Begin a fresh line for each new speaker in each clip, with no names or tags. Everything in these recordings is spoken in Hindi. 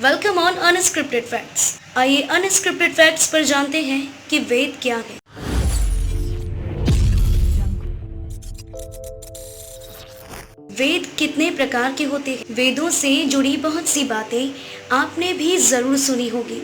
Welcome on unscripted facts. आइए अनस्क्रिप्टेड फैक्ट्स पर जानते हैं कि वेद क्या है। वेद कितने प्रकार के होते हैं? वेदों से जुड़ी बहुत सी बातें आपने भी जरूर सुनी होगी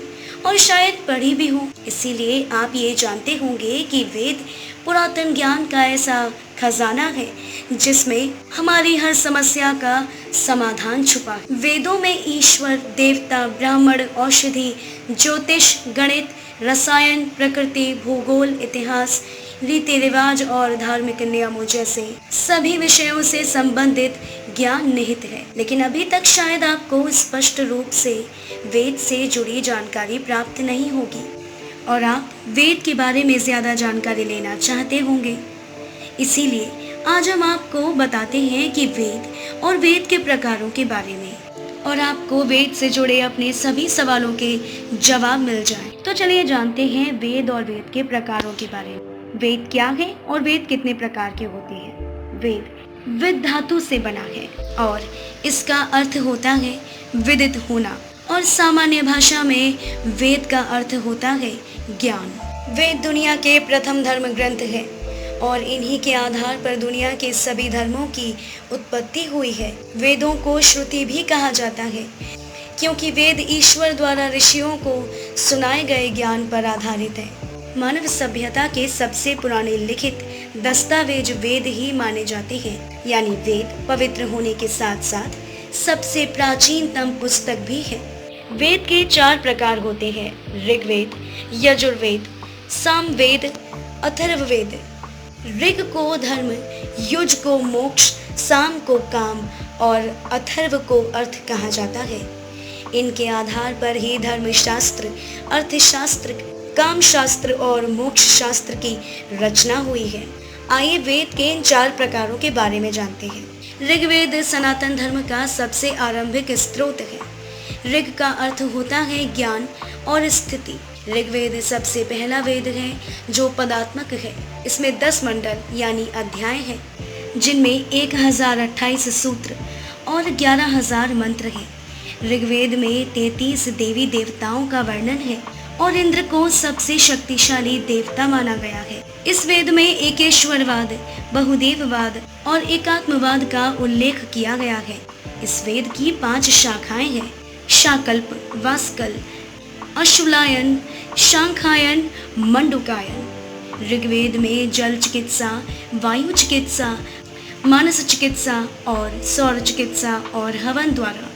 और शायद पढ़ी भी हो। इसीलिए आप ये जानते होंगे कि वेद पुरातन ज्ञान का ऐसा खजाना है जिसमें हमारी हर समस्या का समाधान छुपा है। वेदों में ईश्वर, देवता, ब्राह्मण, औषधि, ज्योतिष, गणित, रसायन, प्रकृति, भूगोल, इतिहास, रीति रिवाज और धार्मिक नियमों जैसे सभी विषयों से संबंधित ज्ञान निहित है। लेकिन अभी तक शायद आपको स्पष्ट रूप से वेद से जुड़ी जानकारी प्राप्त नहीं होगी और आप वेद के बारे में ज्यादा जानकारी लेना चाहते होंगे। इसीलिए आज हम आपको बताते हैं कि वेद और वेद के प्रकारों के बारे में और आपको वेद से जुड़े अपने सभी सवालों के जवाब मिल जाएं। तो चलिए जानते हैं वेद और वेद के प्रकारों के बारे में। वेद क्या है और वेद कितने प्रकार के होते हैं? वेद विद धातु से बना है और इसका अर्थ होता है विदित होना और सामान्य भाषा में वेद का अर्थ होता है ज्ञान। वेद दुनिया के प्रथम धर्म ग्रंथ है और इन्हीं के आधार पर दुनिया के सभी धर्मों की उत्पत्ति हुई है। वेदों को श्रुति भी कहा जाता है क्योंकि वेद ईश्वर द्वारा ऋषियों को सुनाए गए ज्ञान पर आधारित है। मानव सभ्यता के सबसे पुराने लिखित दस्तावेज वेद ही माने जाते हैं, यानी वेद पवित्र होने के साथ साथ सबसे प्राचीनतम पुस्तक भी है। वेद के 4 प्रकार होते हैं: ऋग्वेद, यजुर्वेद, सामवेद, अथर्ववेद। ऋग को धर्म, युज को मोक्ष, साम को काम और अथर्व को अर्थ कहा जाता है। इनके आधार पर ही धर्मशास्त्र, अर्थशास्त्र, काम शास्त्र और मोक्ष शास्त्र की रचना हुई है। आइए वेद के इन 4 प्रकारों के बारे में जानते हैं। ऋग्वेद सनातन धर्म का सबसे आरंभिक स्रोत है। ऋग का अर्थ होता है ज्ञान और स्थिति। ऋग्वेद सबसे पहला वेद है जो पदात्मक है। इसमें 10 मंडल यानी अध्याय है जिनमें 1028 सूत्र और 11,000 मंत्र हैं। ऋग्वेद में 33 देवी देवताओं का वर्णन है और इंद्र को सबसे शक्तिशाली देवता माना गया है। इस वेद में एकेश्वरवाद, बहुदेववाद और एकात्मवाद का उल्लेख किया गया है। इस वेद की 5 शाखाएं हैं: शाकल्प, वास्कल, अश्वलायन, शांखायन, मंडुकायन। ऋग्वेद में जल चिकित्सा, वायु चिकित्सा, मानस चिकित्सा और सौर चिकित्सा और हवन द्वारा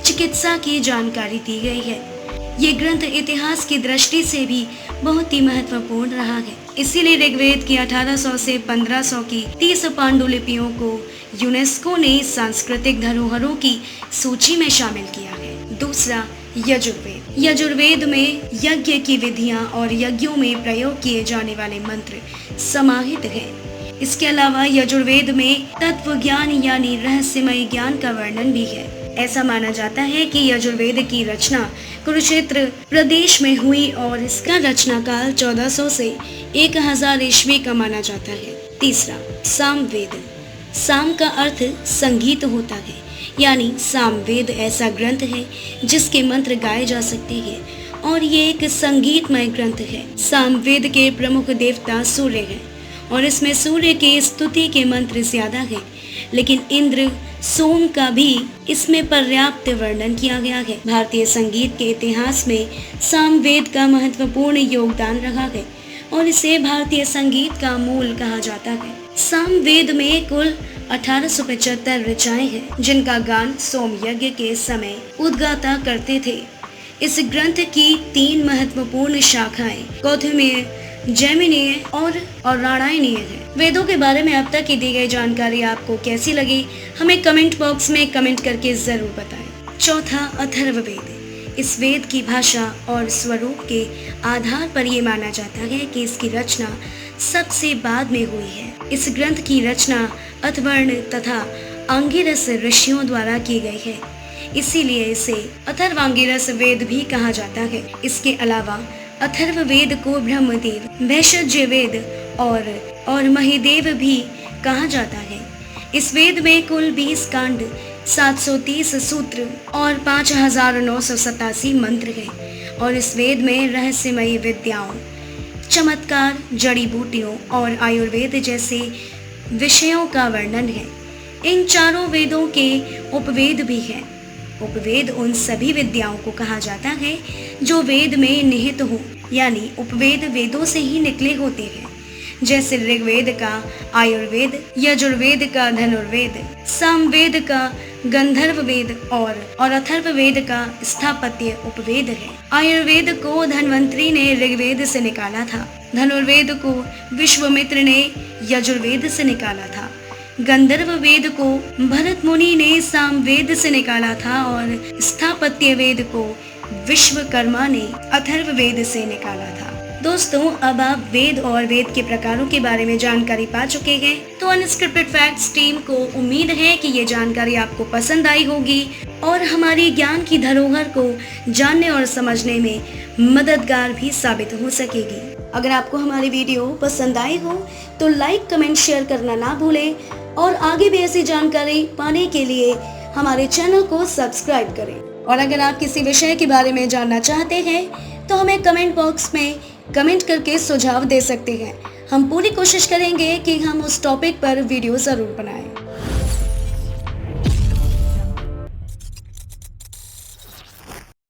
चिकित्सा की जानकारी दी गई है। ये ग्रंथ इतिहास की दृष्टि से भी बहुत ही महत्वपूर्ण रहा है। इसीलिए ऋग्वेद की 1800 से 1500 की 30 पांडुलिपियों को यूनेस्को ने सांस्कृतिक धरोहरों की सूची में शामिल किया है। दूसरा, यजुर्वेद। यजुर्वेद में यज्ञ की विधियां और यज्ञों में प्रयोग किए जाने वाले मंत्र समाहित हैं। इसके अलावा यजुर्वेद में तत्व ज्ञान यानी रहस्यमय ज्ञान का वर्णन भी है। ऐसा माना जाता है कि यजुर्वेद की रचना कुरुक्षेत्र प्रदेश में हुई और इसका रचना काल 1400 से 1000 ईस्वी का माना जाता है। तीसरा, सामवेद। साम का अर्थ संगीत होता है, यानी सामवेद ऐसा ग्रंथ है जिसके मंत्र गाए जा सकते हैं और ये एक संगीतमय ग्रंथ है। सामवेद के प्रमुख देवता सूर्य है और इसमें सूर्य की स्तुति के मंत्र ज्यादा है, लेकिन इंद्र, सोम का भी इसमें पर्याप्त वर्णन किया गया है। भारतीय संगीत के इतिहास में सामवेद का महत्वपूर्ण योगदान रहा है और इसे भारतीय संगीत का मूल कहा जाता है। सामवेद में कुल 1875 ऋचाएं हैं जिनका गान सोमयज्ञ के समय उद्गाता करते थे। इस ग्रंथ की 3 महत्वपूर्ण शाखाएं कौथिमीय, जैमिनीय और राणायनीय है। वेदों के बारे में अब तक की दी गई जानकारी आपको कैसी लगी, हमें कमेंट बॉक्स में कमेंट करके जरूर बताएं। चौथा, अथर्ववेद। इस वेद की भाषा और स्वरूप के आधार पर ये माना जाता है कि इसकी रचना सबसे बाद में हुई है। इस ग्रंथ की रचना अथर्वण तथा अंगिरस ऋषियों द्वारा की गई है, इसीलिए इसे अथर्वांगिरस वेद भी कहा जाता है। इसके अलावा अथर्ववेद को ब्रह्मदेव, भैषज्य वेद और महिदेव भी कहा जाता है। इस वेद में कुल 20 कांड, 730 सूत्र और 5987 मंत्र हैं और इस वेद में रहस्यमयी विद्याओं, चमत्कार, जड़ी बूटियों और आयुर्वेद जैसे विषयों का वर्णन है। इन चारों वेदों के उपवेद भी हैं। उपवेद उन सभी विद्याओं को कहा जाता है जो वेद में निहित हो, यानी उपवेद वेदों से ही निकले होते हैं, जैसे ऋग्वेद का आयुर्वेद, यजुर्वेद का धनुर्वेद, सामवेद का गंधर्व वेद और अथर्ववेद का स्थापत्य उपवेद है। आयुर्वेद को धन्वंतरी ने ऋग्वेद से निकाला था, धनुर्वेद को विश्वामित्र ने यजुर्वेद से निकाला था, गंधर्व वेद को भरत मुनि ने सामवेद से निकाला था और स्थापत्य वेद को विश्वकर्मा ने अथर्ववेद से निकाला था। दोस्तों, अब आप वेद और वेद के प्रकारों के बारे में जानकारी पा चुके हैं, तो अनस्क्रिप्टेड फैक्ट्स टीम को उम्मीद है कि ये जानकारी आपको पसंद आई होगी और हमारी ज्ञान की धरोहर को जानने और समझने में मददगार भी साबित हो सकेगी। अगर आपको हमारी वीडियो पसंद आई हो तो लाइक, कमेंट, शेयर करना ना भूलें और आगे भी ऐसी जानकारी पाने के लिए हमारे चैनल को सब्सक्राइब करें। और अगर आप किसी विषय के बारे में जानना चाहते हैं तो हमें कमेंट बॉक्स में कमेंट करके सुझाव दे सकते हैं। हम पूरी कोशिश करेंगे कि हम उस टॉपिक पर वीडियो जरूर बनाएं।